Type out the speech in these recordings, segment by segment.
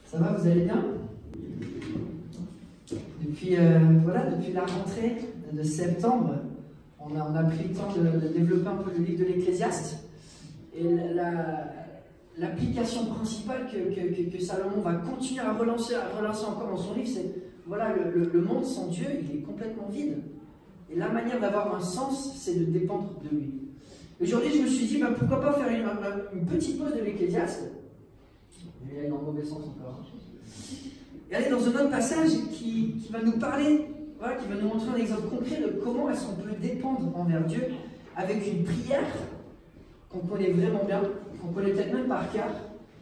Ça va, vous allez bien? Depuis, depuis la rentrée de septembre, on a pris le temps de développer un peu le livre de l'Ecclésiaste. Et l'application principale que Salomon va continuer à relancer encore dans son livre, c'est voilà, le monde sans Dieu, il est complètement vide. Et la manière d'avoir un sens, c'est de dépendre de lui. Aujourd'hui, je me suis dit, pourquoi pas faire une petite pause de l'Ecclésiaste. Il est dans le mauvais sens encore. Et aller dans un autre passage qui va nous parler, voilà, qui va nous montrer un exemple concret de comment est-ce qu'on peut dépendre envers Dieu avec une prière qu'on connaît vraiment bien, qu'on connaît peut-être même par cœur,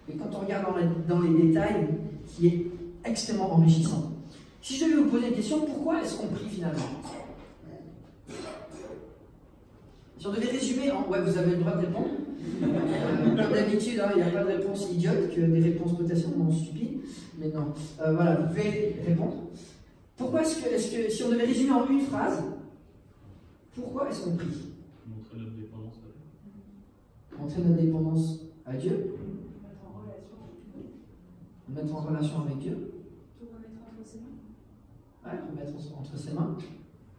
mais quand on regarde dans les détails, qui est extrêmement enrichissant. Si je devais vous poser une question, pourquoi est-ce qu'on prie finalement? Si on devait résumer en... Ouais, vous avez le droit de répondre. Comme d'habitude, il n'y a pas de réponse idiote, que des réponses potentiellement stupides. Mais non. Voilà, vous pouvez répondre. Pourquoi est-ce que, si on devait résumer en une phrase, pourquoi est-ce qu'on prie? Montrer notre dépendance à Dieu. Montrer notre dépendance à Dieu. Mettre en relation avec Dieu. Tout remettre entre ses mains. Ouais, remettre entre ses mains.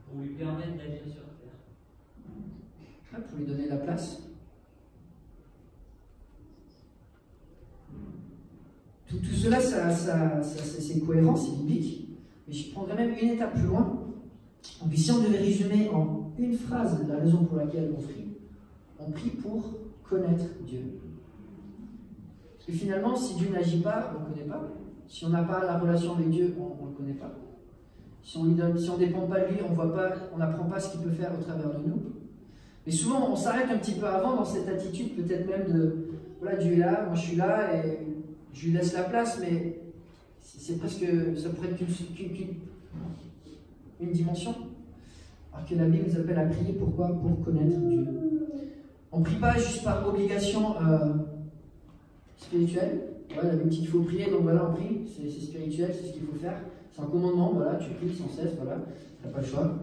Pour lui permettre d'agir sur terre. Ouais, pour lui donner la place. Tout cela, c'est cohérent, c'est biblique. Mais je prendrais même une étape plus loin. Donc, si on devait résumer en une phrase la raison pour laquelle on prie pour connaître Dieu. Parce que finalement, si Dieu n'agit pas, on ne le connaît pas. Si on n'a pas la relation avec Dieu, on ne le connaît pas. Si on ne dépend pas de lui, on n'apprend pas ce qu'il peut faire au travers de nous. Mais souvent, on s'arrête un petit peu avant dans cette attitude, peut-être même de voilà, Dieu est là, moi je suis là, et je lui laisse la place, mais c'est presque, ça pourrait être qu'une dimension. Alors que la Bible nous appelle à prier, pourquoi? Pour connaître Dieu. On ne prie pas juste par obligation spirituelle. Ouais, la Bible dit qu'il faut prier, donc voilà, on prie, c'est spirituel, c'est ce qu'il faut faire. C'est un commandement, voilà, tu pries sans cesse, voilà, tu n'as pas le choix.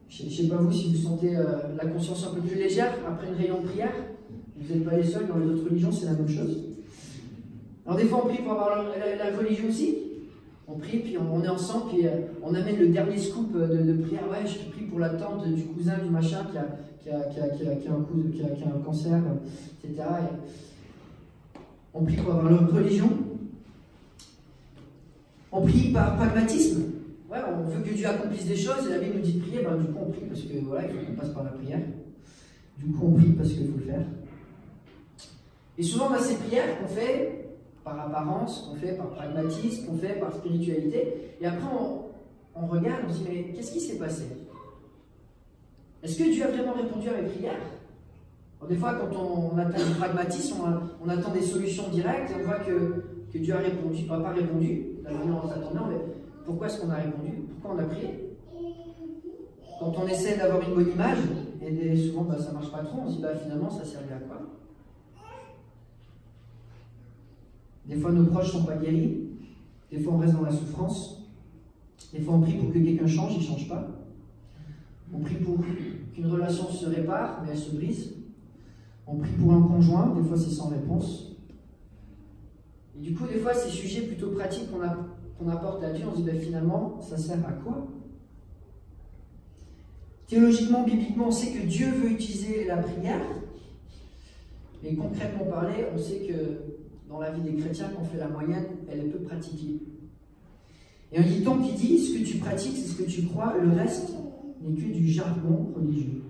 Je ne sais pas vous si vous sentez la conscience un peu plus légère après une réunion de prière. Vous n'êtes pas les seuls, dans les autres religions c'est la même chose. Alors des fois on prie pour avoir la religion aussi. On prie, puis on est ensemble, puis on amène le dernier scoop de prière. Ouais, je prie pour la tante du cousin du machin qui a un cancer, etc. Et on prie pour avoir leur religion. On prie par pragmatisme. Ouais, on veut que Dieu accomplisse des choses et la Bible nous dit de prier, du coup on prie parce que voilà, il faut qu'on passe par la prière. Du coup on prie parce qu'il faut le faire. Et souvent on a ces prières qu'on fait par apparence, qu'on fait par pragmatisme, qu'on fait par spiritualité, et après on regarde, on se dit mais qu'est-ce qui s'est passé? Est-ce que Dieu a vraiment répondu à mes prières? Alors, des fois quand on attend du pragmatisme, on attend des solutions directes, et on voit que Dieu a répondu, pas répondu, la manière dont on s'attendait, mais pourquoi est-ce qu'on a répondu? Pourquoi on a prié? Quand on essaie d'avoir une bonne image, et souvent ça ne marche pas trop, on se dit finalement ça servait à quoi? Des fois nos proches ne sont pas guéris, des fois on reste dans la souffrance, des fois on prie pour que quelqu'un change, il ne change pas. On prie pour qu'une relation se répare, mais elle se brise. On prie pour un conjoint, des fois c'est sans réponse. Et du coup des fois ces sujets plutôt pratiques qu'on apporte à Dieu, on se dit finalement, ça sert à quoi? Théologiquement, bibliquement, on sait que Dieu veut utiliser la prière, mais concrètement parlé, on sait que dans la vie des chrétiens, quand on fait la moyenne, elle est peu pratiquée. Et un dicton qui dit, ce que tu pratiques, c'est ce que tu crois, le reste n'est que du jargon religieux.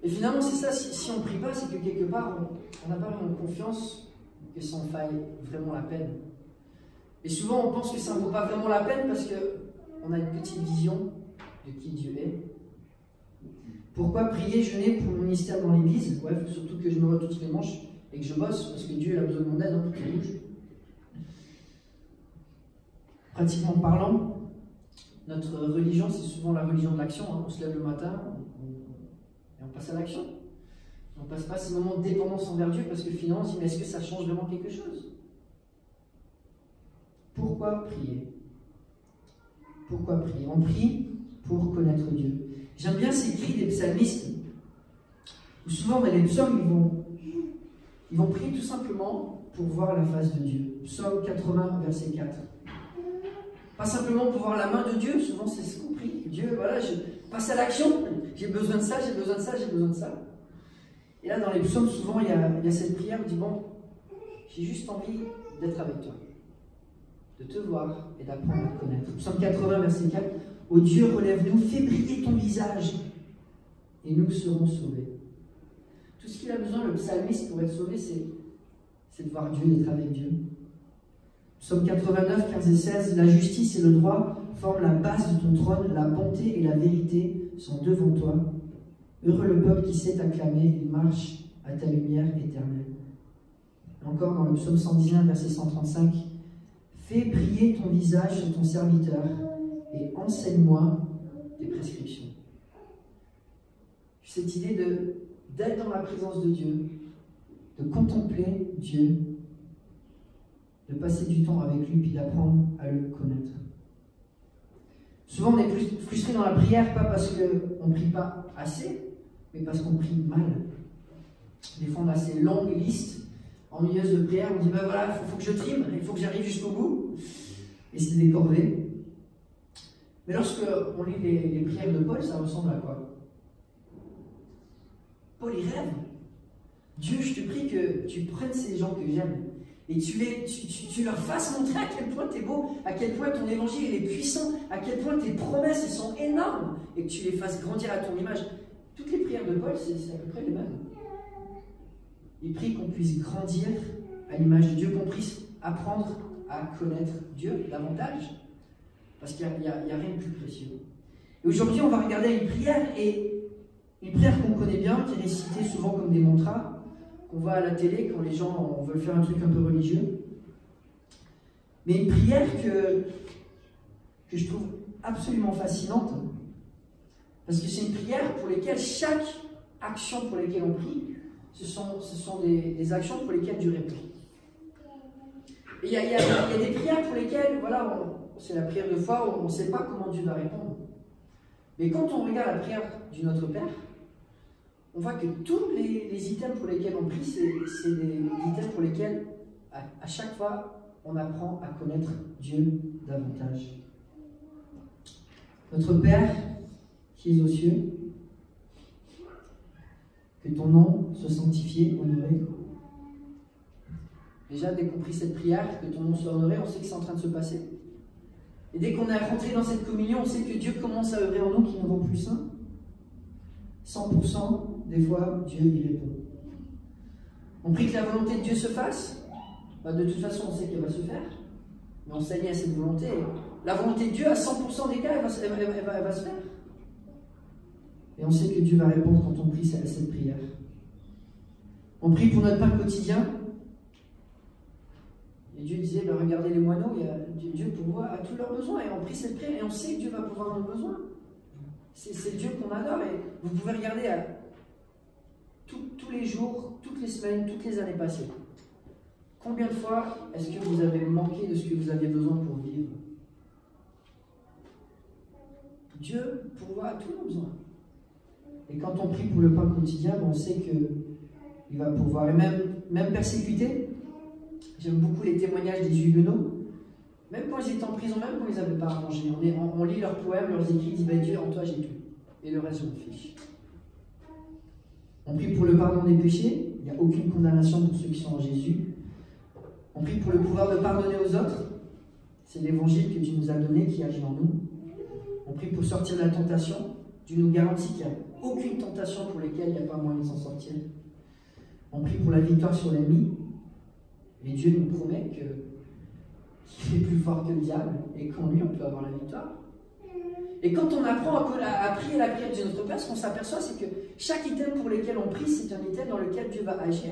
Et finalement, c'est ça, si on ne prie pas, c'est que quelque part, on n'a pas vraiment confiance que ça en faille vraiment la peine. Et souvent, on pense que ça ne vaut pas vraiment la peine parce qu'on a une petite vision de qui Dieu est. Pourquoi prier, jeûner pour mon ministère dans l'église? Ouais, il faut surtout que je me retrousse les manches et que je bosse, parce que Dieu a besoin de mon aide pour qu'il bouge. Pratiquement parlant, notre religion, c'est souvent la religion de l'action. On se lève le matin et on passe à l'action. On ne passe pas ces moments de dépendance envers Dieu parce que finalement, on se dit, mais est-ce que ça change vraiment quelque chose? Pourquoi prier? Pourquoi prier? On prie pour connaître Dieu. J'aime bien ces cris des psalmistes, où souvent dans les psaumes, Ils vont prier tout simplement pour voir la face de Dieu. Psaume 80, verset 4. Pas simplement pour voir la main de Dieu, souvent c'est ce qu'on prie. Dieu, voilà, je passe à l'action, j'ai besoin de ça, j'ai besoin de ça, j'ai besoin de ça. Et là, dans les psaumes, souvent, il y a cette prière où on dit, bon, j'ai juste envie d'être avec toi, de te voir et d'apprendre à te connaître. Psaume 80, verset 4. Ô Dieu, relève-nous, fais briller ton visage, et nous serons sauvés. Tout ce qu'il a besoin, le psalmiste, pour être sauvé, c'est de voir Dieu, d'être avec Dieu. Psaume 89, 15 et 16. La justice et le droit forment la base de ton trône, la bonté et la vérité sont devant toi. Heureux le peuple qui sait t'acclamer, il marche à ta lumière éternelle. Encore dans le psaume 119, verset 135. Fais briller ton visage sur ton serviteur et enseigne-moi tes prescriptions. Cette idée d'être dans la présence de Dieu, de contempler Dieu, de passer du temps avec lui, puis d'apprendre à le connaître. Souvent, on est plus frustré dans la prière, pas parce qu'on ne prie pas assez, mais parce qu'on prie mal. Des fois, on a ces longues listes ennuyeuses de prière, on dit, ben voilà, il faut que je trime, il faut que j'arrive jusqu'au bout, et c'est des corvées. Mais lorsque on lit les prières de Paul, ça ressemble à quoi? Paul, il rêve. Dieu, je te prie que tu prennes ces gens que j'aime et tu leur fasses montrer à quel point tu es beau, à quel point ton évangile est puissant, à quel point tes promesses elles sont énormes et que tu les fasses grandir à ton image. Toutes les prières de Paul, c'est à peu près les mêmes. Il prie qu'on puisse grandir à l'image de Dieu, qu'on puisse apprendre à connaître Dieu davantage, parce qu'il n'y a rien de plus précieux. Et aujourd'hui, on va regarder une prière qu'on connaît bien, qui est récitée souvent comme des mantras, qu'on voit à la télé quand les gens veulent faire un truc un peu religieux. Mais une prière que je trouve absolument fascinante, parce que c'est une prière pour laquelle chaque action pour laquelle on prie, ce sont des actions pour lesquelles Dieu répond. Et il y a des prières pour lesquelles, voilà, c'est la prière de foi où on ne sait pas comment Dieu va répondre. Mais quand on regarde la prière du Notre Père, on voit que tous les items pour lesquels on prie, c'est des items pour lesquels, à chaque fois, on apprend à connaître Dieu davantage. Notre Père, qui es aux cieux, que ton nom soit sanctifié, honoré. Déjà, dès qu'on prie cette prière, que ton nom soit honoré, on sait que c'est en train de se passer. Et dès qu'on est rentré dans cette communion, on sait que Dieu commence à œuvrer en nous, qui nous rend plus saints. 100%, des fois, Dieu y répond. On prie que la volonté de Dieu se fasse. De toute façon, on sait qu'elle va se faire. Mais on s'allie à cette volonté. La volonté de Dieu, à 100% des cas, elle va se faire. Et on sait que Dieu va répondre quand on prie cette prière. On prie pour notre pain quotidien. Et Dieu disait, ben regardez les moineaux, Dieu pourvoit à tous leurs besoins. Et on prie cette prière et on sait que Dieu va pouvoir nos besoins. C'est Dieu qu'on adore. Et vous pouvez regarder tous les jours, toutes les semaines, toutes les années passées. Combien de fois est-ce que vous avez manqué de ce que vous aviez besoin pour vivre? Dieu pourvoit à tous nos besoins. Et quand on prie pour le pain quotidien, on sait qu'il va pouvoir. Et même persécuter. J'aime beaucoup les témoignages des Huguenots. Même quand ils étaient en prison, même quand ils n'avaient pas à manger, on lit leurs poèmes, leurs écrits, ils disent ben Dieu, en toi j'ai tout. Et le reste, je m'en fiche. On prie pour le pardon des péchés. Il n'y a aucune condamnation pour ceux qui sont en Jésus. On prie pour le pouvoir de pardonner aux autres. C'est l'évangile que Dieu nous a donné qui agit en nous. On prie pour sortir de la tentation. Dieu nous garantit qu'il n'y a aucune tentation pour laquelle il n'y a pas moyen de s'en sortir. On prie pour la victoire sur l'ennemi. Et Dieu nous promet qu'il est plus fort que le diable et qu'en lui on peut avoir la victoire. Et quand on apprend à prier la prière de notre Père, ce qu'on s'aperçoit, c'est que chaque item pour lequel on prie, c'est un item dans lequel Dieu va agir.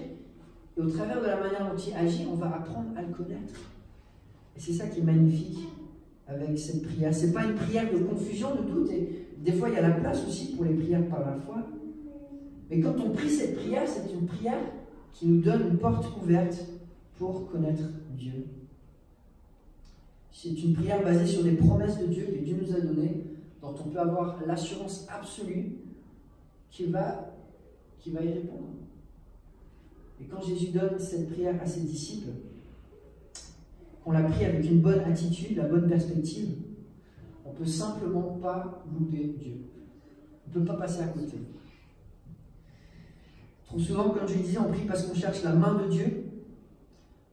Et au travers de la manière dont il agit, on va apprendre à le connaître. Et c'est ça qui est magnifique avec cette prière. Ce n'est pas une prière de confusion, de doute. Et des fois, il y a la place aussi pour les prières par la foi. Mais quand on prie cette prière, c'est une prière qui nous donne une porte ouverte pour connaître Dieu. C'est une prière basée sur les promesses de Dieu que Dieu nous a données, dont on peut avoir l'assurance absolue qu'il va y répondre. Et quand Jésus donne cette prière à ses disciples, qu'on la prie avec une bonne attitude, la bonne perspective, on ne peut simplement pas louper Dieu. On ne peut pas passer à côté. Trop souvent, comme je le disais, on prie parce qu'on cherche la main de Dieu,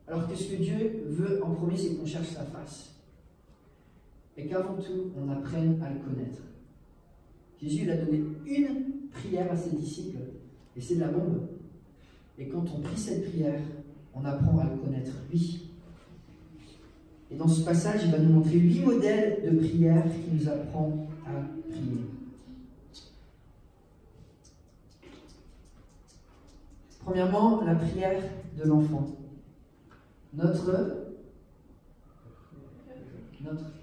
alors que ce que Dieu veut en premier, c'est qu'on cherche sa face. Et qu'avant tout, on apprenne à le connaître. Jésus, il a donné une prière à ses disciples, et c'est de la bombe. Et quand on prie cette prière, on apprend à le connaître, lui. Et dans ce passage, il va nous montrer 8 modèles de prière qui nous apprend à prier. Premièrement, la prière de l'enfant. Notre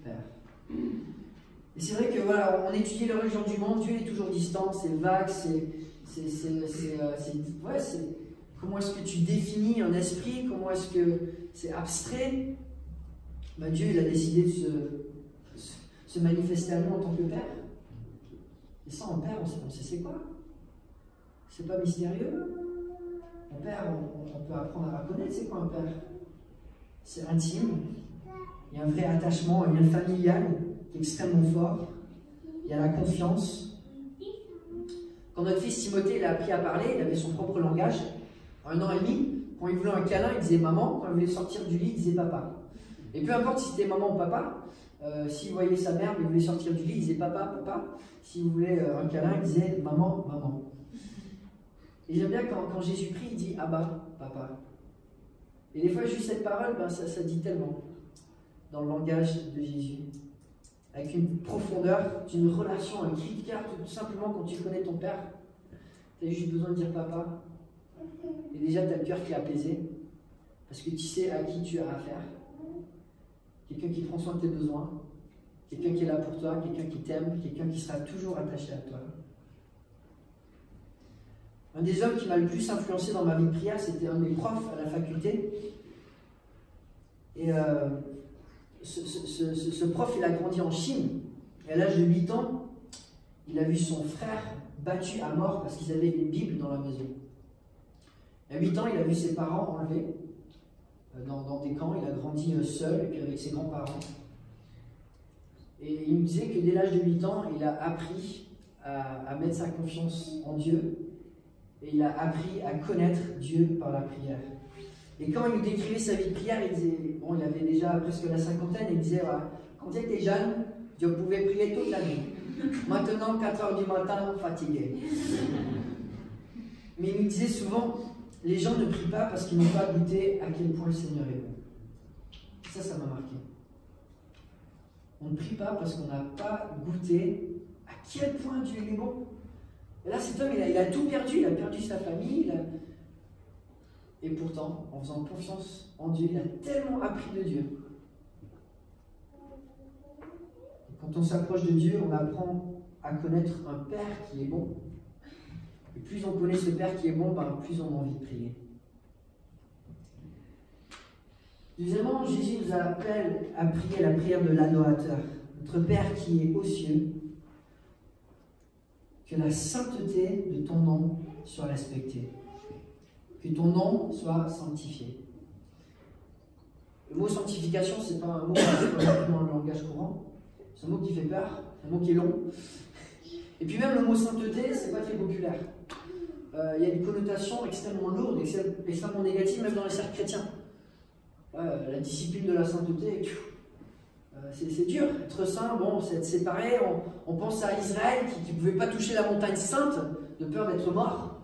Père. Et c'est vrai que voilà, on étudie le religion du monde, Dieu est toujours distant, c'est vague, comment est-ce que tu définis un esprit, comment est-ce que c'est abstrait. Ben, Dieu, il a décidé de se manifester à nous en tant que Père. Et ça, en Père, on sait c'est quoi. C'est pas mystérieux. En Père, on peut apprendre à connaître c'est quoi un Père. C'est intime. Il y a un vrai attachement, un lien familial qui est extrêmement fort. Il y a la confiance. Quand notre fils Timothée il a appris à parler, il avait son propre langage. À 1 an et demi, quand il voulait un câlin, il disait maman. Quand il voulait sortir du lit, il disait papa. Et peu importe si c'était maman ou papa, s'il voyait sa mère, il voulait sortir du lit, il disait papa, papa. S'il voulait un câlin, il disait maman, maman. Et j'aime bien quand Jésus prie, il dit Abba, papa. Et des fois, juste cette parole, ben, ça dit tellement dans le langage de Jésus. Avec une profondeur, d'une relation, un cri de cœur, tout simplement quand tu connais ton Père. Tu as juste besoin de dire papa. Et déjà, tu as le cœur qui est apaisé. Parce que tu sais à qui tu as affaire. Quelqu'un qui prend soin de tes besoins. Quelqu'un qui est là pour toi. Quelqu'un qui t'aime. Quelqu'un qui sera toujours attaché à toi. Un des hommes qui m'a le plus influencé dans ma vie de prière, c'était un de mes profs à la faculté. Et ce prof, il a grandi en Chine. Et à l'âge de 8 ans, il a vu son frère battu à mort parce qu'ils avaient une Bible dans la maison. À 8 ans, il a vu ses parents enlevés dans des camps. Il a grandi seul et puis avec ses grands-parents. Et il me disait que dès l'âge de 8 ans, il a appris à mettre sa confiance en Dieu. Et il a appris à connaître Dieu par la prière. Et quand il nous décrivait sa vie de prière, il disait, bon, il avait déjà presque la cinquantaine, il disait, voilà, quand il était jeune, Dieu pouvait prier toute la nuit. Maintenant, 4 heures du matin, fatigué. Mais il nous disait souvent, les gens ne prient pas parce qu'ils n'ont pas goûté à quel point le Seigneur est bon. Ça m'a marqué. On ne prie pas parce qu'on n'a pas goûté à quel point Dieu est bon. Et là, cet homme, il a tout perdu, il a perdu sa famille, et pourtant, en faisant confiance en Dieu, il a tellement appris de Dieu. Et quand on s'approche de Dieu, on apprend à connaître un Père qui est bon. Et plus on connaît ce Père qui est bon, ben, plus on a envie de prier. Deuxièmement, Jésus nous appelle à prier la prière de l'adorateur. Notre Père qui est aux cieux, que la sainteté de ton nom soit respectée. Que ton nom soit sanctifié. Le mot sanctification, ce n'est pas un mot qui est dans le langage courant. C'est un mot qui fait peur, un mot qui est long. Et puis même le mot sainteté, ce n'est pas très populaire. Il y a une connotation extrêmement lourde, extrêmement négative, même dans les cercles chrétiens. La discipline de la sainteté, c'est dur. Être saint, bon, c'est être séparé. On pense à Israël qui ne pouvait pas toucher la montagne sainte de peur d'être mort.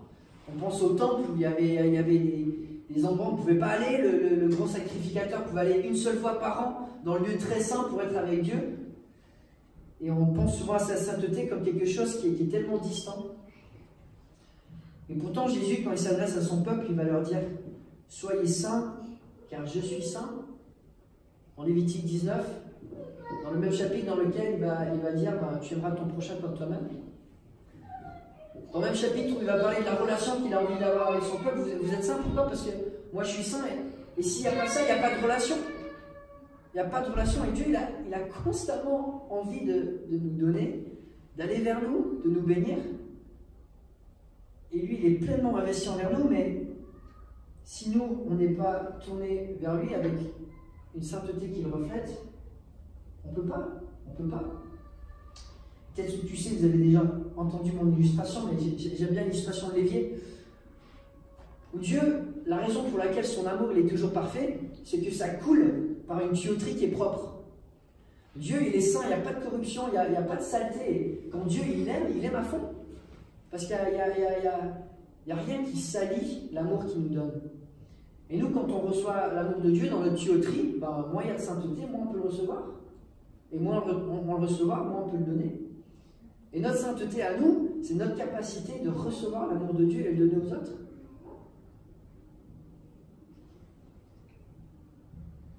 On pense au temple où il y avait des endroits où on ne pouvait pas aller. Le grand sacrificateur pouvait aller une seule fois par an dans le lieu très saint pour être avec Dieu. Et on pense souvent à sa sainteté comme quelque chose qui est tellement distant. Et pourtant, Jésus, quand il s'adresse à son peuple, il va leur dire « Soyez saints, car je suis saint ». En Lévitique 19, dans le même chapitre dans lequel il va dire « Tu aimeras ton prochain comme toi-même ». Dans le même chapitre où il va parler de la relation qu'il a envie d'avoir avec son peuple, vous êtes saint, pourquoi? Parce que moi je suis saint, et s'il n'y a pas ça, il n'y a pas de relation. Il n'y a pas de relation, et Dieu il a constamment envie de nous donner, d'aller vers nous, de nous bénir. Et lui, il est pleinement investi envers nous, mais si nous, on n'est pas tourné vers lui avec une sainteté qui le reflète, on ne peut pas. On peut pas. Peut-être que tu sais, vous avez déjà entendu mon illustration, mais j'aime bien l'illustration de l'évier. Où Dieu, la raison pour laquelle son amour il est toujours parfait, c'est que ça coule par une tuyauterie qui est propre. Dieu, il est saint, il n'y a pas de corruption, il n'y a pas de saleté. Quand Dieu, il aime à fond. Parce qu'il n'y a rien qui salit l'amour qu'il nous donne. Et nous, quand on reçoit l'amour de Dieu dans notre tuyauterie, ben, moins il y a de sainteté, moins on peut le recevoir. Et moins on le recevra, moins on peut le donner. Et notre sainteté à nous, c'est notre capacité de recevoir l'amour de Dieu et le donner aux autres.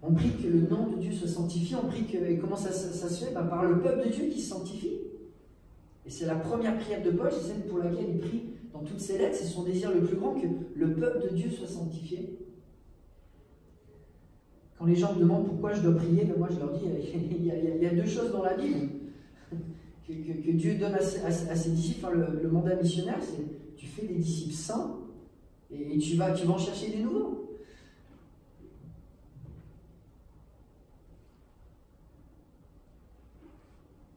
On prie que le nom de Dieu soit sanctifié, on prie que... Et comment ça se fait? Ben, par le peuple de Dieu qui se sanctifie. Et c'est la première prière de Paul, c'est celle pour laquelle il prie dans toutes ses lettres, c'est son désir le plus grand que le peuple de Dieu soit sanctifié. Quand les gens me demandent pourquoi je dois prier, ben moi je leur dis, il y a deux choses dans la Bible que Dieu donne à ses disciples. Enfin, le mandat missionnaire, c'est tu fais des disciples saints et tu vas en chercher des nouveaux.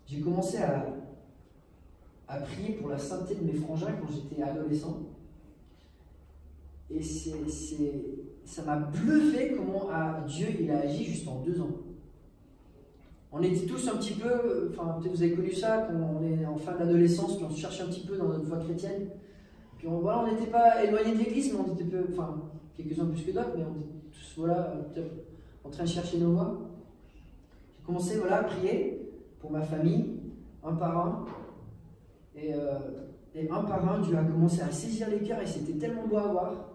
J'ai commencé à prier pour la sainteté de mes frangins quand j'étais adolescent. Et ça m'a bluffé comment Dieu il a agi juste en 2 ans. On était tous un petit peu, enfin peut-être vous avez connu ça, quand on est en fin d'adolescence, puis on se cherche un petit peu dans notre voie chrétienne. Puis on n'était pas éloignés de l'église, mais on était peu, enfin quelques-uns plus que d'autres, mais on était tous voilà, en train de chercher nos voies. J'ai commencé voilà, à prier pour ma famille, un par un. Et un par un, Dieu a commencé à saisir les cœurs et c'était tellement beau à voir.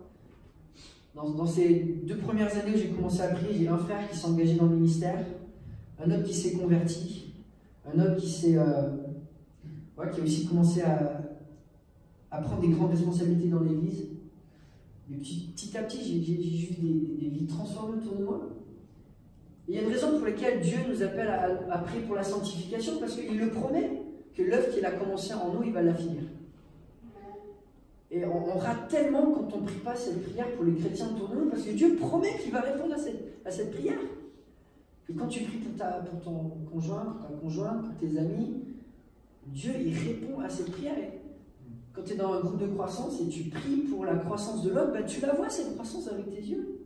Dans ces 2 premières années où j'ai commencé à prier, j'ai un frère qui s'est engagé dans le ministère, un autre qui s'est converti, un autre qui a aussi commencé à prendre des grandes responsabilités dans l'église. Et petit à petit, j'ai vu des vies transformées autour de moi. Et il y a une raison pour laquelle Dieu nous appelle à prier pour la sanctification, parce qu'il le promet que l'œuvre qu'il a commencée en nous, il va la finir. Et on rate tellement quand on ne prie pas cette prière pour les chrétiens autour de nous, parce que Dieu promet qu'il va répondre à cette prière. Et quand tu pries pour ton conjoint, pour ta conjointe, pour tes amis, Dieu il répond à cette prière. Et quand tu es dans un groupe de croissance et tu pries pour la croissance de l'autre, ben tu la vois cette croissance avec tes yeux.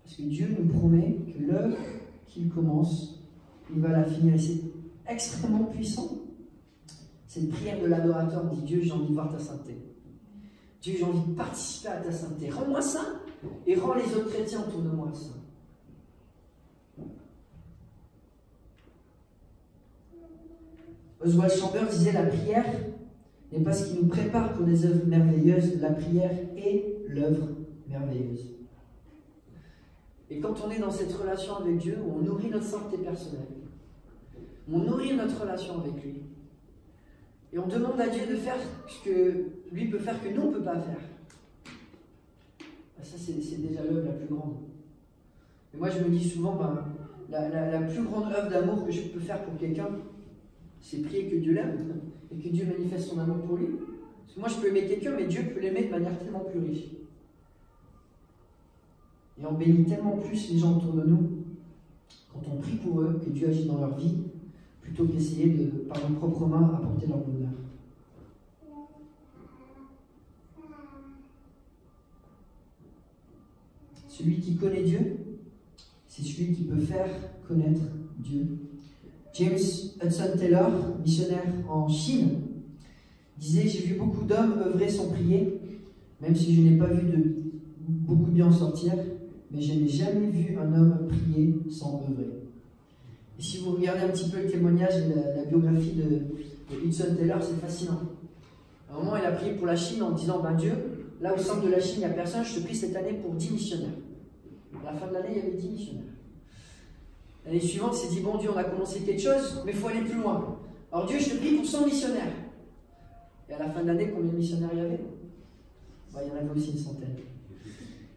Parce que Dieu nous promet que l'œuvre qu'il commence, il va la finir. Et c'est extrêmement puissant. Cette prière de l'adorateur dit Dieu, j'ai envie de voir ta sainteté. Dieu, j'ai envie de participer à ta sainteté. Rends-moi saint et rends les autres chrétiens autour de moi saints. Oswald Chambers disait la prière n'est pas ce qui nous prépare pour des œuvres merveilleuses, la prière est l'œuvre merveilleuse. Et quand on est dans cette relation avec Dieu, où on nourrit notre sainteté personnelle, on nourrit notre relation avec lui, et on demande à Dieu de faire ce que lui peut faire que nous on ne peut pas faire. Ça c'est déjà l'œuvre la plus grande. Et moi je me dis souvent, la plus grande œuvre d'amour que je peux faire pour quelqu'un, c'est prier que Dieu l'aime et que Dieu manifeste son amour pour lui. Parce que moi je peux aimer quelqu'un, mais Dieu peut l'aimer de manière tellement plus riche. Et on bénit tellement plus les gens autour de nous quand on prie pour eux, que Dieu agit dans leur vie, plutôt qu'essayer de, par nos propres mains, apporter leur bonheur. Celui qui connaît Dieu, c'est celui qui peut faire connaître Dieu. James Hudson Taylor, missionnaire en Chine, disait « J'ai vu beaucoup d'hommes œuvrer sans prier, même si je n'ai pas vu beaucoup de bien en sortir, mais je n'ai jamais vu un homme prier sans œuvrer. » Et si vous regardez un petit peu le témoignage et la biographie de Hudson Taylor, c'est fascinant. À un moment, il a prié pour la Chine en disant « Dieu, là au centre de la Chine, il n'y a personne, je te prie cette année pour 10 missionnaires. » À la fin de l'année, il y avait 10 missionnaires. L'année suivante, il s'est dit « Bon Dieu, on a commencé quelque chose, mais il faut aller plus loin. Alors Dieu, je te prie pour 100 missionnaires. » Et à la fin de l'année, combien de missionnaires il y avait? Il y en avait aussi une centaine.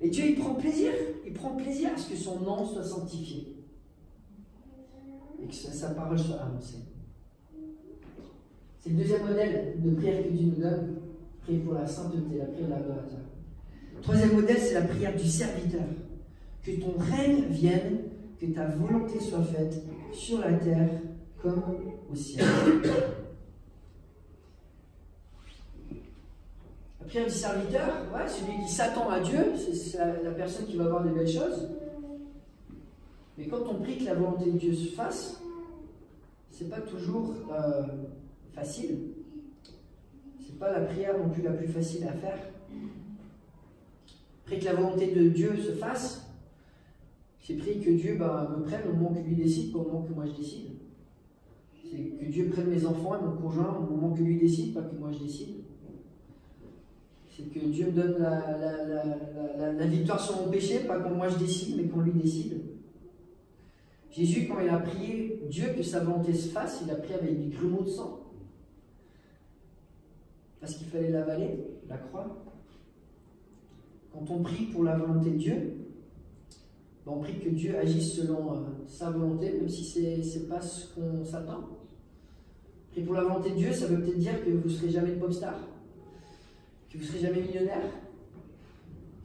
Et Dieu, il prend plaisir à ce que son nom soit sanctifié. Et que sa parole soit annoncée. C'est le deuxième modèle de prière que Dieu nous donne. Prier pour la sainteté, la prière de l'adorateur. Troisième modèle, c'est la prière du serviteur. Que ton règne vienne, que ta volonté soit faite sur la terre comme au ciel. La prière du serviteur, ouais, celui qui s'attend à Dieu, c'est la personne qui va avoir de belles choses. Mais quand on prie que la volonté de Dieu se fasse, c'est pas toujours facile. C'est pas la prière non plus la plus facile à faire. Prier que la volonté de Dieu se fasse, c'est prier que Dieu me prenne au moment que lui décide, pas au moment que moi je décide. C'est que Dieu prenne mes enfants et mon conjoint au moment que lui décide, pas que moi je décide. C'est que Dieu me donne la victoire sur mon péché, pas quand moi je décide, mais quand lui décide. Jésus, quand il a prié Dieu que sa volonté se fasse, il a prié avec des grumeaux de sang. Parce qu'il fallait l'avaler, la croix. Quand on prie pour la volonté de Dieu, on prie que Dieu agisse selon sa volonté, même si ce n'est pas ce qu'on s'attend. Prier pour la volonté de Dieu, ça veut peut-être dire que vous ne serez jamais de pop star, que vous ne serez jamais millionnaire,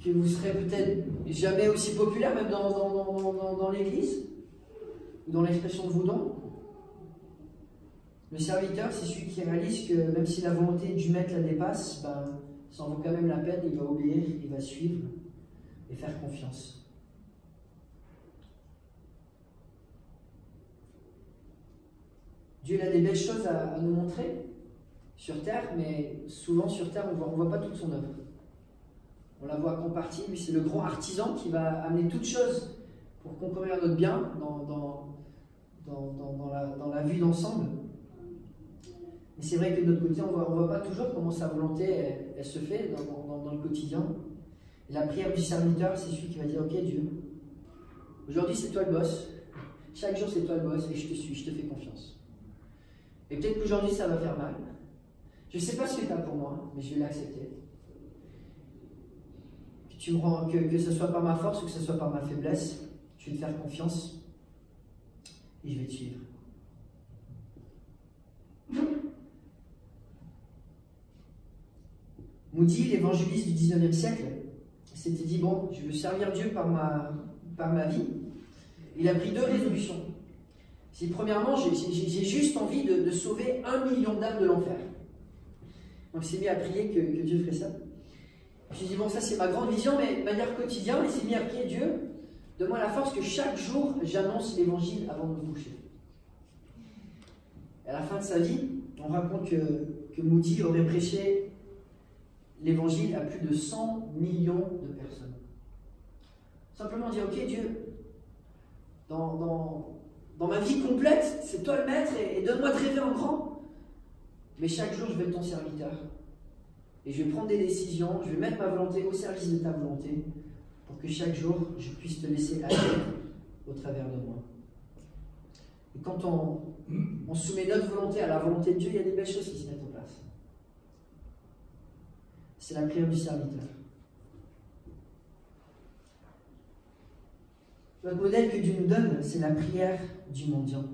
que vous ne serez peut-être jamais aussi populaire, même dans l'église, ou dans l'expression de vos dons. Le serviteur, c'est celui qui réalise que même si la volonté du maître la dépasse, ça en vaut quand même la peine, il va obéir, il va suivre et faire confiance. Dieu a des belles choses à nous montrer sur terre, mais souvent sur terre, on ne voit pas toute son œuvre. On la voit qu'en partie. Lui, c'est le grand artisan qui va amener toutes choses pour concourir à notre bien dans la vue d'ensemble. Mais c'est vrai que de notre côté, on ne voit pas toujours comment sa volonté elle se fait dans le quotidien. Et la prière du serviteur, c'est celui qui va dire « Ok Dieu, aujourd'hui c'est toi le boss, chaque jour c'est toi le boss et je te suis, je te fais confiance. Et peut-être qu'aujourd'hui ça va faire mal. Je ne sais pas ce que tu as pour moi, mais je vais l'accepter. Que ce soit par ma force ou que ce soit par ma faiblesse, je vais te faire confiance et je vais te suivre. » Moody, l'évangéliste du 19e siècle, s'était dit, bon, je veux servir Dieu par ma vie. Il a pris deux résolutions. C'est premièrement, j'ai juste envie de sauver 1 million d'âmes de l'enfer. Donc il s'est mis à prier que Dieu ferait ça. Je lui ai dit, bon, ça c'est ma grande vision, mais de manière quotidienne, il s'est mis à prier Dieu, donne-moi la force que chaque jour, j'annonce l'évangile avant de me coucher. Et à la fin de sa vie, on raconte que Moody aurait prêché l'évangile à plus de 100 millions de personnes. Simplement dire, ok Dieu, dans ma vie complète, c'est toi le maître et donne-moi de rêver en grand. Mais chaque jour, je vais être ton serviteur. Et je vais prendre des décisions, je vais mettre ma volonté au service de ta volonté pour que chaque jour, je puisse te laisser agir au travers de moi. Et quand on soumet notre volonté à la volonté de Dieu, il y a des belles choses qui se mettent en place. C'est la prière du serviteur. Le modèle que Dieu nous donne, c'est la prière du mendiant.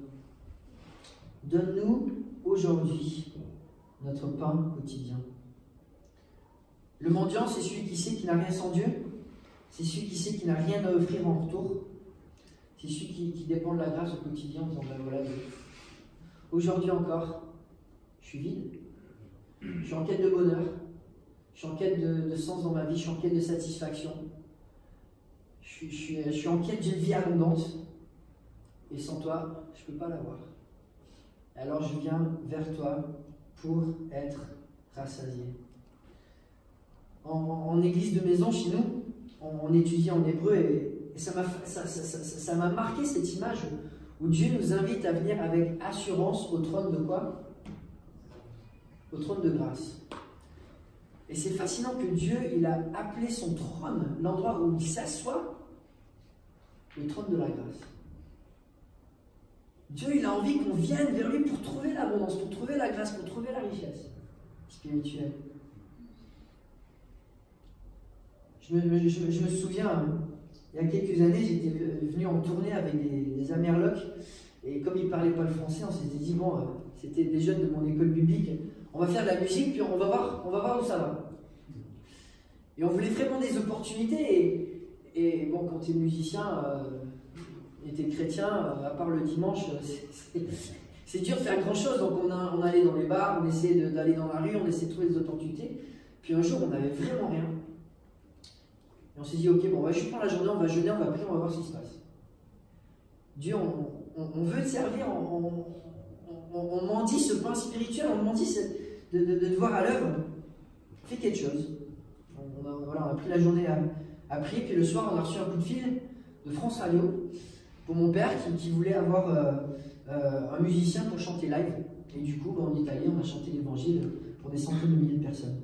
Donne-nous aujourd'hui notre pain quotidien. Le mendiant, c'est celui qui sait qu'il n'a rien sans Dieu. C'est celui qui sait qu'il n'a rien à offrir en retour. C'est celui qui dépend de la grâce au quotidien en disant, ben voilà, aujourd'hui encore, je suis vide. Je suis en quête de bonheur. Je suis en quête de sens dans ma vie. Je suis en quête de satisfaction. Je suis en quête d'une vie abondante. Et sans toi, je ne peux pas l'avoir. Alors je viens vers toi pour être rassasié. En église de maison, chez nous, on étudie en hébreu et ça m'a marqué cette image où Dieu nous invite à venir avec assurance au trône de quoi? Au trône de grâce. Et c'est fascinant que Dieu, il a appelé son trône, l'endroit où il s'assoit, le trône de la grâce. Dieu, il a envie qu'on vienne vers lui pour trouver l'abondance, pour trouver la grâce, pour trouver la richesse spirituelle. Je me souviens, il y a quelques années, j'étais venu en tournée avec des Amerlocs, et comme ils ne parlaient pas le français, on s'était dit, bon, c'était des jeunes de mon école biblique, on va faire de la musique, puis on va voir où ça va. Et on voulait vraiment des opportunités. Et bon, quand tu es musicien et tu es chrétien, à part le dimanche, c'est dur de faire grand chose. Donc on allait dans les bars, on essayait d'aller dans la rue, on essayait de trouver des opportunités. Puis un jour, on n'avait vraiment rien. Et on s'est dit, ok, bon, on va juste prendre la journée, on va jeûner, on va prier, on va voir ce qui se passe. Dieu, on veut te servir, on mendie ce pain spirituel, on mendie de te voir à l'œuvre. Fais quelque chose. On a pris la journée à prier, puis le soir, on a reçu un coup de fil de France Radio pour mon père qui voulait avoir un musicien pour chanter live. Et du coup, on est allé, on a chanté l'évangile pour des centaines de milliers de personnes.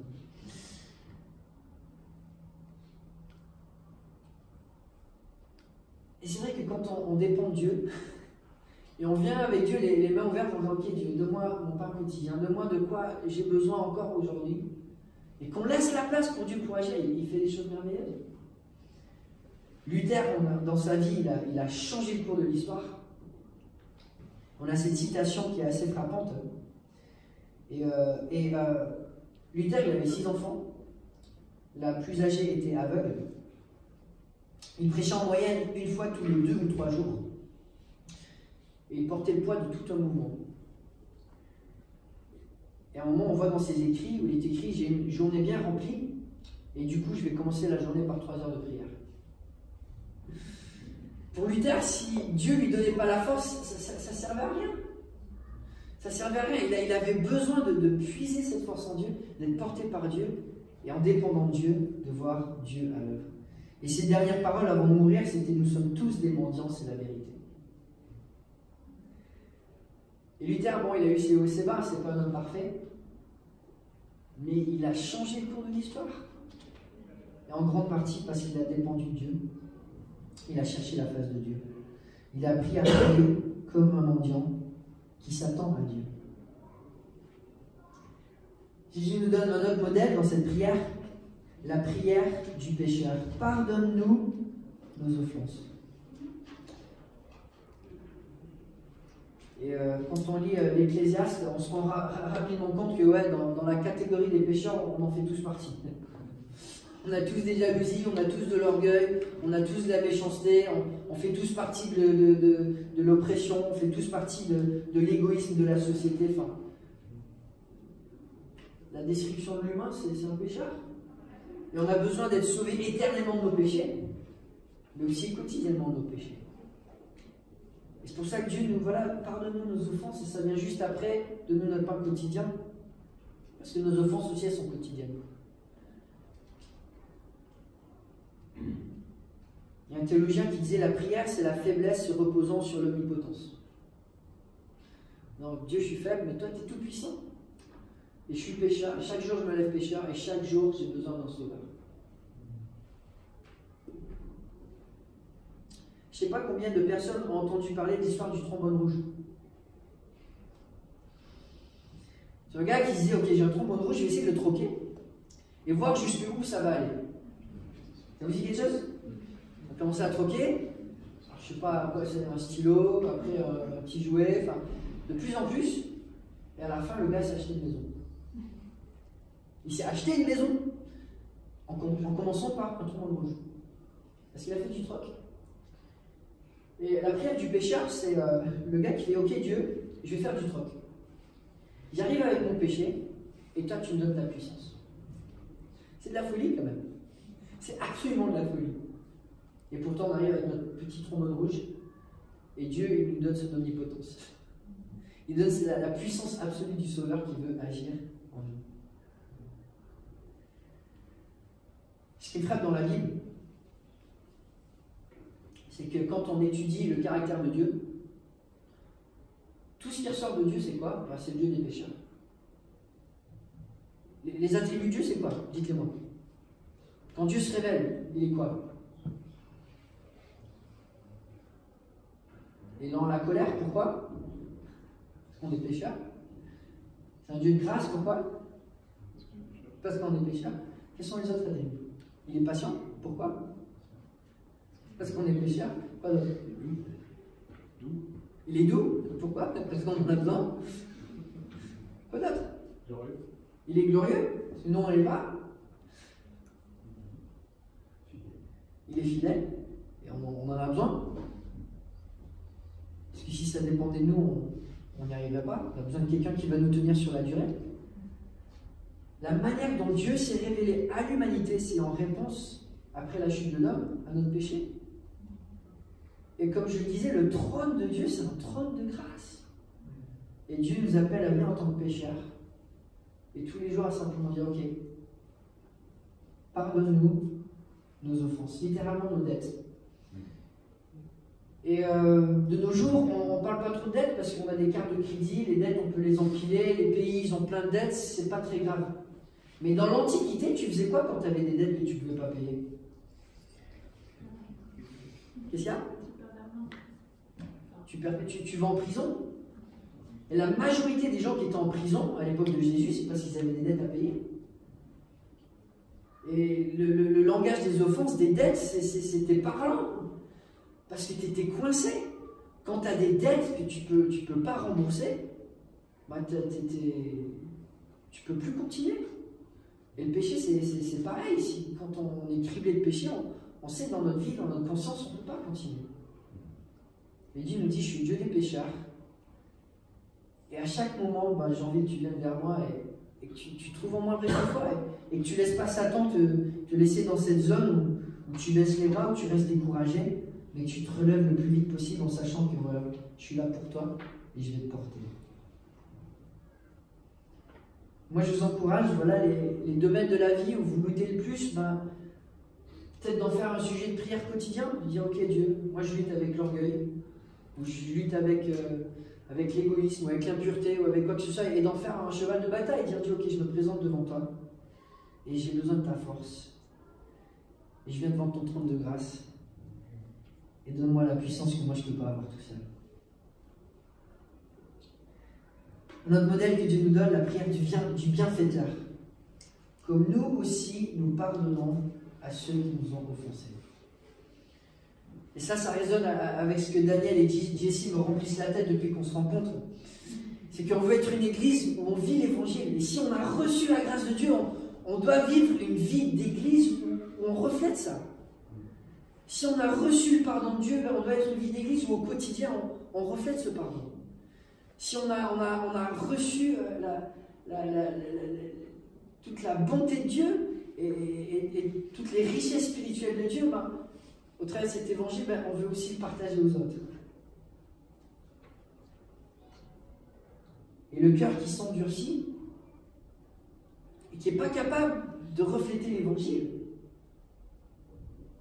Et c'est vrai que quand on dépend de Dieu, et on vient avec Dieu les mains ouvertes en disant, ok Dieu, donne-moi mon pain quotidien, donne-moi de quoi j'ai besoin encore aujourd'hui, et qu'on laisse la place pour Dieu pour agir, il fait des choses merveilleuses. Luther, dans sa vie, il a changé le cours de l'histoire. On a cette citation qui est assez frappante. Et Luther, il avait 6 enfants. La plus âgée était aveugle. Il prêchait en moyenne une fois tous les 2 ou 3 jours. Et il portait le poids de tout un mouvement. Et à un moment, on voit dans ses écrits, où il est écrit, j'ai une journée bien remplie, et du coup, je vais commencer la journée par 3 heures de prière. Pour Luther, si Dieu ne lui donnait pas la force, ça ne servait à rien. Ça ne servait à rien. Il avait besoin de puiser cette force en Dieu, d'être porté par Dieu, et en dépendant de Dieu, de voir Dieu à l'œuvre. Et ses dernières paroles avant de mourir, c'était « Nous sommes tous des mendiants, c'est la vérité ». Et Luther, bon, il a eu ses hauts et ses bas, c'est pas un homme parfait, mais il a changé le cours de l'histoire. Et en grande partie parce qu'il a dépendu de Dieu. Il a cherché la face de Dieu. Il a appris à prier comme un mendiant qui s'attend à Dieu. Jésus nous donne un autre modèle dans cette prière, la prière du pécheur. Pardonne-nous nos offenses. Et quand on lit l'Ecclésiaste, on se rend rapidement compte que ouais, dans la catégorie des pécheurs, on en fait tous partie. On a tous des jalousies, on a tous de l'orgueil, on a tous de la méchanceté, on fait tous partie de l'oppression, on fait tous partie de l'égoïsme de la société. Enfin, la description de l'humain, c'est un pécheur. Et on a besoin d'être sauvé éternellement de nos péchés, mais aussi quotidiennement de nos péchés. Et c'est pour ça que Dieu nous, voilà, pardonne-nous nos offenses, et ça vient juste après de nous notre pain quotidien, parce que nos offenses aussi, elles sont quotidiennes. Il y a un théologien qui disait la prière, c'est la faiblesse se reposant sur l'omnipotence. Donc Dieu, je suis faible, mais toi, tu es tout puissant. Et je suis pécheur, chaque jour je me lève pécheur, et chaque jour j'ai besoin d'un sauveur. Je ne sais pas combien de personnes ont entendu parler de l'histoire du trombone rouge. C'est un gars qui se dit, ok, j'ai un trombone rouge, je vais essayer de le troquer, et voir jusqu'où ça va aller. Ça vous dit quelque chose? On a commencé à troquer, je ne sais pas quoi, c'est un stylo, après un petit jouet, enfin, de plus en plus, et à la fin, le gars s'est acheté une maison. Il s'est acheté une maison en commençant par un trombone rouge. Parce qu'il a fait du troc. Et la prière du pécheur, c'est le gars qui fait « Ok Dieu, je vais faire du troc. J'arrive avec mon péché, et toi tu me donnes ta puissance. » C'est de la folie quand même. C'est absolument de la folie. Et pourtant on arrive avec notre petit trombone rouge, et Dieu il nous donne son omnipotence. Il donne la puissance absolue du Sauveur qui veut agir en nous. Ce qui me frappe dans la Bible, c'est que quand on étudie le caractère de Dieu, tout ce qui ressort de Dieu, c'est quoi? C'est le Dieu des pécheurs. Les attributs de Dieu, c'est quoi? Dites-les-moi. Quand Dieu se révèle, il est quoi? Il est dans la colère, pourquoi? Parce qu'on est pécheurs. C'est un Dieu de grâce, pourquoi? Parce qu'on est pécheurs. Quels sont les autres attributs? Il est patient, pourquoi? Parce qu'on est pécheur. Quoi d'autre? Il est doux. Pourquoi? Parce qu'on en a besoin. Quoi d'autre? Glorieux. Il est glorieux. Sinon on n'est pas. il est fidèle, et on en a besoin. Parce que si ça dépendait de nous, on n'y arriverait pas. On a besoin de quelqu'un qui va nous tenir sur la durée. La manière dont Dieu s'est révélé à l'humanité, c'est en réponse, après la chute de l'homme, à notre péché. Et comme je le disais, le trône de Dieu, c'est un trône de grâce. Et Dieu nous appelle à venir en tant que pécheurs. Et tous les jours à simplement dire, ok, pardonne-nous nos offenses, littéralement nos dettes. Et de nos jours, on ne parle pas trop de dettes parce qu'on a des cartes de crédit, les dettes on peut les empiler, les pays ils ont plein de dettes, c'est pas très grave. Mais dans l'Antiquité, tu faisais quoi quand tu avais des dettes que tu ne pouvais pas payer? Qu'est-ce qu'il y a? Tu vas en prison. Et la majorité des gens qui étaient en prison à l'époque de Jésus, c'est parce qu'ils avaient des dettes à payer. Et le langage des offenses, des dettes, c'était parlant. Parce que tu étais coincé. Quand tu as des dettes que tu peux pas rembourser, bah tu peux plus continuer. Et le péché, c'est pareil. Quand on est criblé de péché, on sait dans notre vie, dans notre conscience, on ne peut pas continuer. Et Dieu nous dit, je suis Dieu des pécheurs. Et à chaque moment, bah, j'ai envie que tu viennes vers moi et que tu trouves en moi le vrai foi et que tu ne laisses pas Satan te laisser dans cette zone où tu baisses les bras, où tu restes découragé, mais que tu te relèves le plus vite possible en sachant que voilà, je suis là pour toi et je vais te porter. Moi, je vous encourage, voilà, les domaines de la vie où vous luttez le plus, ben, peut-être d'en faire un sujet de prière quotidien, de dire, ok Dieu, moi je lutte avec l'orgueil, ou je lutte avec l'égoïsme, ou avec l'impureté, ou avec quoi que ce soit, et d'en faire un cheval de bataille, et dire, Dieu, ok, je me présente devant toi, et j'ai besoin de ta force, et je viens devant ton trône de grâce, et donne-moi la puissance que moi je ne peux pas avoir tout seul. Notre modèle que Dieu nous donne, la prière du bienfaiteur. Comme nous aussi, nous pardonnons à ceux qui nous ont offensés. Et ça résonne avec ce que Daniel et Jessie me remplissent la tête depuis qu'on se rencontre. C'est qu'on veut être une église où on vit l'évangile. Et si on a reçu la grâce de Dieu, on doit vivre une vie d'église où on reflète ça. Si on a reçu le pardon de Dieu, on doit être une vie d'église où au quotidien, on reflète ce pardon. Si on a reçu toute la bonté de Dieu et toutes les richesses spirituelles de Dieu, ben, au travers de cet évangile, ben, on veut aussi le partager aux autres. Et le cœur qui s'endurcit et qui n'est pas capable de refléter l'évangile,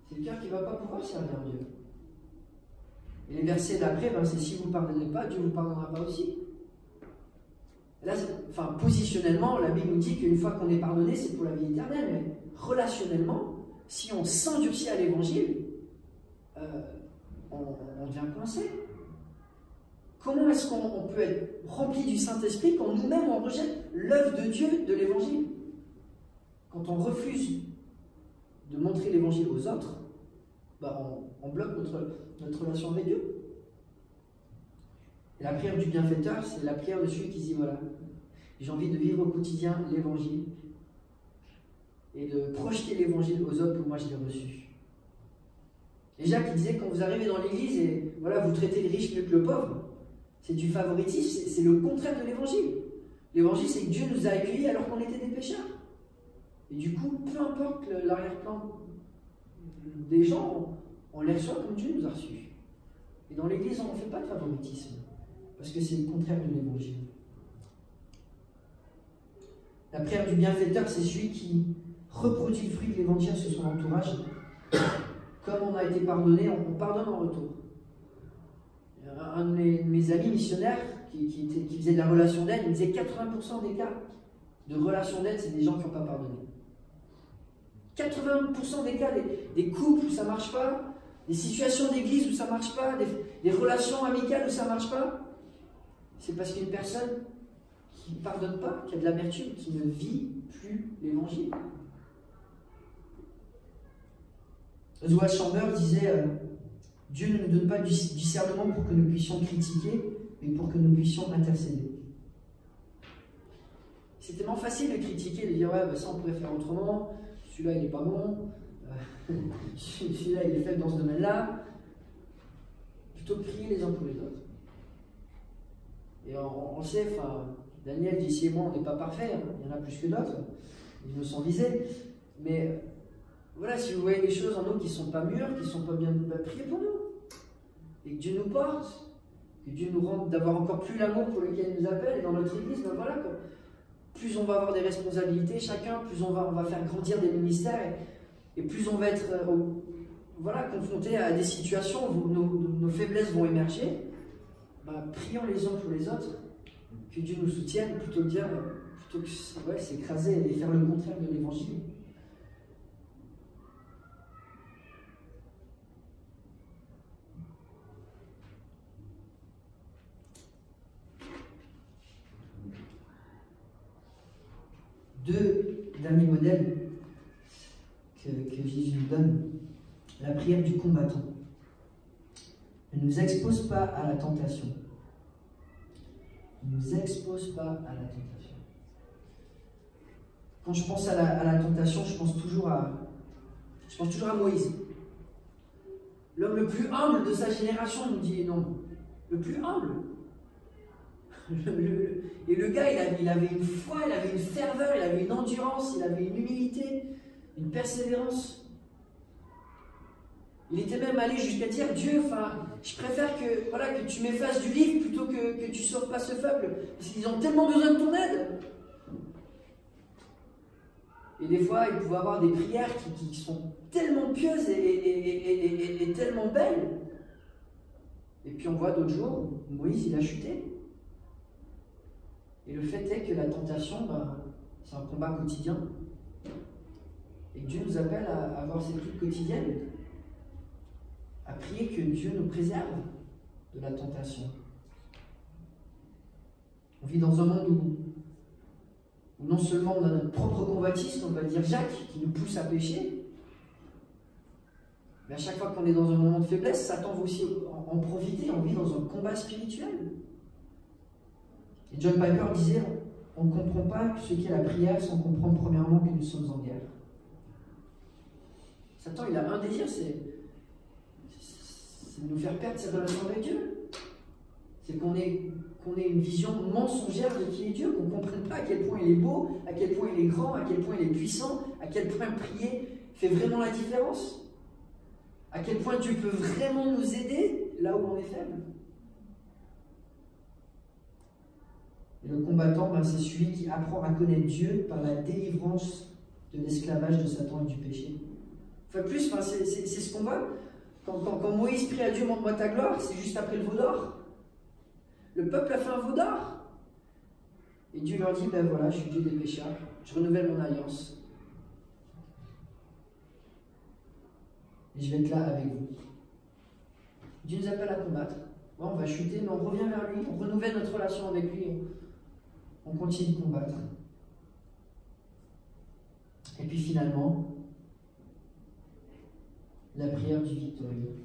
c'est le cœur qui ne va pas pouvoir servir Dieu. Et les versets d'après, ben, c'est si vous ne pardonnez pas, Dieu ne vous pardonnera pas aussi. Là, enfin, positionnellement, la Bible nous dit qu'une fois qu'on est pardonné, c'est pour la vie éternelle. Mais relationnellement, si on s'endurcit à l'évangile, on devient coincé. Comment est-ce qu'on peut être rempli du Saint-Esprit quand nous-mêmes on rejette l'œuvre de Dieu de l'évangile? Quand on refuse de montrer l'évangile aux autres, ben, on bloque notre relation avec Dieu. Et la prière du bienfaiteur, c'est la prière de celui qui dit, voilà, j'ai envie de vivre au quotidien l'évangile et de projeter l'évangile aux autres que moi je l'ai reçu. Et Jacques disait, quand vous arrivez dans l'église et voilà, vous traitez le riche mieux que le pauvre, c'est du favoritisme, c'est le contraire de l'évangile. L'évangile, c'est que Dieu nous a accueillis alors qu'on était des pécheurs. Et du coup, peu importe l'arrière-plan des gens, on les reçoit comme Dieu nous a reçus. Et dans l'église, on ne fait pas de favoritisme, parce que c'est le contraire de l'évangile. La prière du bienfaiteur, c'est celui qui reproduit le fruit de l'évangile sur son entourage. Comme on a été pardonné, on pardonne en retour. Un de mes amis missionnaires qui faisait de la relation d'aide, il me disait 80% des cas de relation d'aide, c'est des gens qui n'ont pas pardonné. 80% des cas, des couples où ça ne marche pas, des situations d'église où ça ne marche pas, des relations amicales où ça ne marche pas, c'est parce qu'il y a une personne qui ne pardonne pas, qui a de l'amertume, qui ne vit plus l'évangile. Oswald Chambers disait Dieu ne nous donne pas du discernement pour que nous puissions critiquer, mais pour que nous puissions intercéder. C'est tellement facile de critiquer, de dire ouais, bah ça on pourrait faire autrement, celui-là il n'est pas bon, celui-là il est faible dans ce domaine-là, plutôt que prier les uns pour les autres. Et on sait, enfin, Daniel, d'ici et moi, on n'est pas parfaits, hein. Il y en a plus que d'autres, ils me sont visés, mais voilà, si vous voyez des choses en nous qui ne sont pas mûres, qui ne sont pas bien, priez pour nous, et que Dieu nous porte, que Dieu nous rende d'avoir encore plus l'amour pour lequel il nous appelle, et dans notre église, ben voilà, quoi. Plus on va avoir des responsabilités chacun, plus on va faire grandir des ministères, et plus on va être voilà, confronté à des situations où nos faiblesses vont émerger. Bah, prions les uns pour les autres, que Dieu nous soutienne, plutôt que s'écraser et faire le contraire de l'évangile. Deux derniers modèles que Jésus nous donne. La prière du combattant. Ne nous expose pas à la tentation. Ne nous expose pas à la tentation. Quand je pense à la tentation, je pense toujours à Moïse. L'homme le plus humble de sa génération nous dit non. Le plus humble. Et le gars, il avait une foi, il avait une ferveur, il avait une endurance, il avait une humilité, une persévérance. Il était même allé jusqu'à dire, Dieu, je préfère que tu m'effaces du livre plutôt que tu ne sauves pas ce peuple, parce qu'ils ont tellement besoin de ton aide. Et des fois, il pouvait avoir des prières qui sont tellement pieuses et tellement belles. Et puis on voit d'autres jours où Moïse, il a chuté. Et le fait est que la tentation, c'est un combat quotidien. Et Dieu nous appelle à avoir cette lutte quotidienne, à prier que Dieu nous préserve de la tentation. On vit dans un monde où non seulement on a notre propre convoitise, on va dire Jacques, qui nous pousse à pécher, mais à chaque fois qu'on est dans un moment de faiblesse, Satan va aussi en profiter. On vit dans un combat spirituel. Et John Piper disait, on ne comprend pas ce qu'est la prière sans comprendre premièrement que nous sommes en guerre. Satan, il a un désir, c'est de nous faire perdre ses relations avec Dieu. C'est qu'on ait une vision mensongère de qui est Dieu, qu'on ne comprenne pas à quel point il est beau, à quel point il est grand, à quel point il est puissant, à quel point prier fait vraiment la différence, à quel point Dieu peut vraiment nous aider là où on est faible. Et le combattant, c'est celui qui apprend à connaître Dieu par la délivrance de l'esclavage de Satan et du péché. Enfin, plus, c'est ce qu'on voit. Quand Moïse prie à Dieu, montre-moi ta gloire, c'est juste après le veau d'or. Le peuple a fait un veau d'or. Et Dieu leur dit, ben voilà, je suis Dieu des pécheurs, je renouvelle mon alliance. Et je vais être là avec vous. Dieu nous appelle à combattre. Bon, on va chuter, mais on revient vers lui, on renouvelle notre relation avec lui, on continue de combattre. Et puis finalement, la prière du victorieux.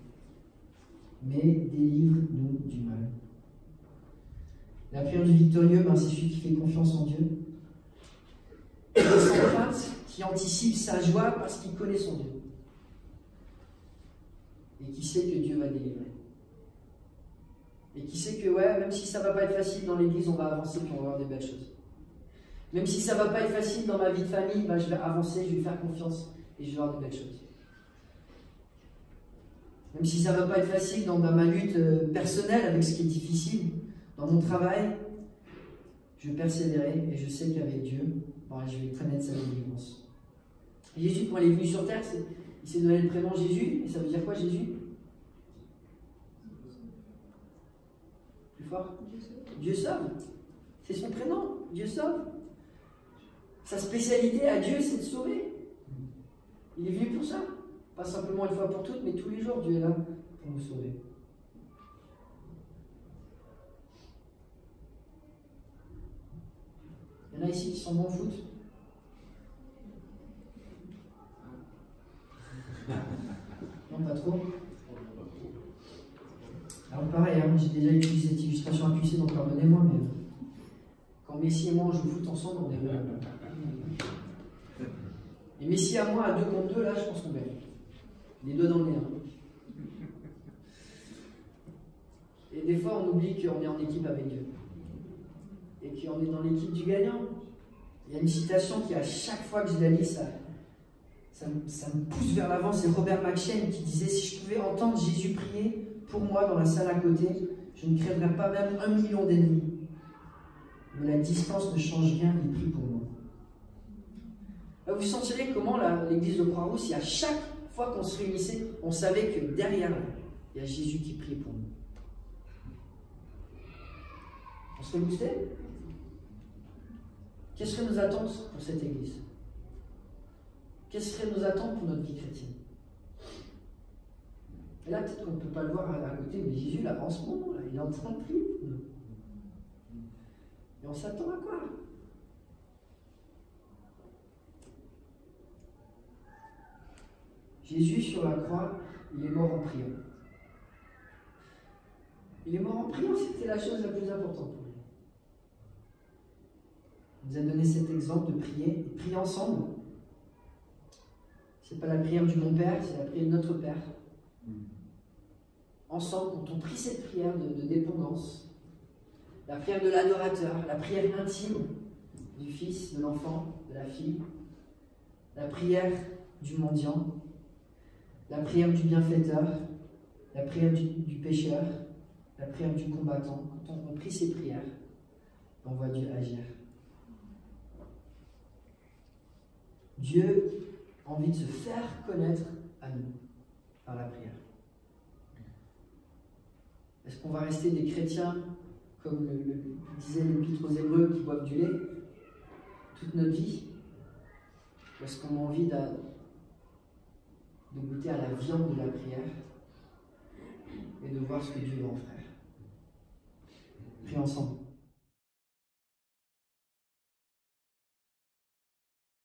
Mais délivre-nous du mal. La prière du victorieux, c'est celui qui fait confiance en Dieu, qui est sans crainte, qui anticipe sa joie parce qu'il connaît son Dieu. Et qui sait que Dieu va délivrer. Et qui sait que, même si ça ne va pas être facile dans l'église, on va avancer et on va avoir des belles choses. Même si ça ne va pas être facile dans ma vie de famille, je vais avancer, je vais faire confiance et je vais avoir de belles choses. Même si ça ne va pas être facile dans ma lutte personnelle avec ce qui est difficile, dans mon travail, je vais persévérer et je sais qu'avec Dieu, je vais connaître sa délivrance. Jésus, quand il est venu sur terre, il s'est donné le prénom Jésus, et ça veut dire quoi Jésus? Plus fort? Dieu sauve. C'est son prénom, Dieu sauve. Sa spécialité à Dieu, c'est de sauver. Il est venu pour ça. Pas simplement une fois pour toutes, mais tous les jours, Dieu est là pour nous sauver. Il y en a ici qui sont bons au foot. Non, pas trop. Alors pareil, j'ai déjà utilisé cette illustration à QC, donc pardonnez-moi, mais quand Messi et moi on joue au foot ensemble, on est Et Messi à moi, à 2 contre 2, là, je pense qu'on gagne. Les doigts dans le nez. Hein. Et des fois, on oublie qu'on est en équipe avec Dieu. Et qu'on est dans l'équipe du gagnant. Il y a une citation qui, à chaque fois que je la lis, ça me pousse vers l'avant. C'est Robert McCheyne qui disait « Si je pouvais entendre Jésus prier pour moi dans la salle à côté, je ne crèverais pas même 1 million d'ennemis. Mais la distance ne change rien, il prie pour moi. » Vous sentirez comment l'église de Croix-Rousse, à chaque fois qu'on se réunissait, on savait que derrière, il y a Jésus qui prie pour nous. On serait boosté? Quelles seraient nos attentes pour cette église? Quelles seraient nos attentes pour notre vie chrétienne? Et là, peut-être qu'on ne peut pas le voir à côté, mais Jésus, là, en ce moment, là, il est en train de prier pour nous. Et on s'attend à quoi? Jésus, sur la croix, il est mort en priant. Il est mort en priant, c'était la chose la plus importante pour lui. Il nous a donné cet exemple de prier, de prier ensemble. Ce n'est pas la prière du mon Père, c'est la prière de notre Père. Ensemble, quand on prie cette prière de dépendance, la prière de l'adorateur, la prière intime du Fils, de l'enfant, de la fille, la prière du mendiant, la prière du bienfaiteur, la prière du pécheur, la prière du combattant. Quand on prie ces prières, on voit Dieu agir. Dieu a envie de se faire connaître à nous par la prière. Est-ce qu'on va rester des chrétiens, comme disait l'Épître aux Hébreux, qui boivent du lait toute notre vie? Ou est-ce qu'on a envie de goûter à la viande de la prière et de voir ce que Dieu va en faire? Prions ensemble.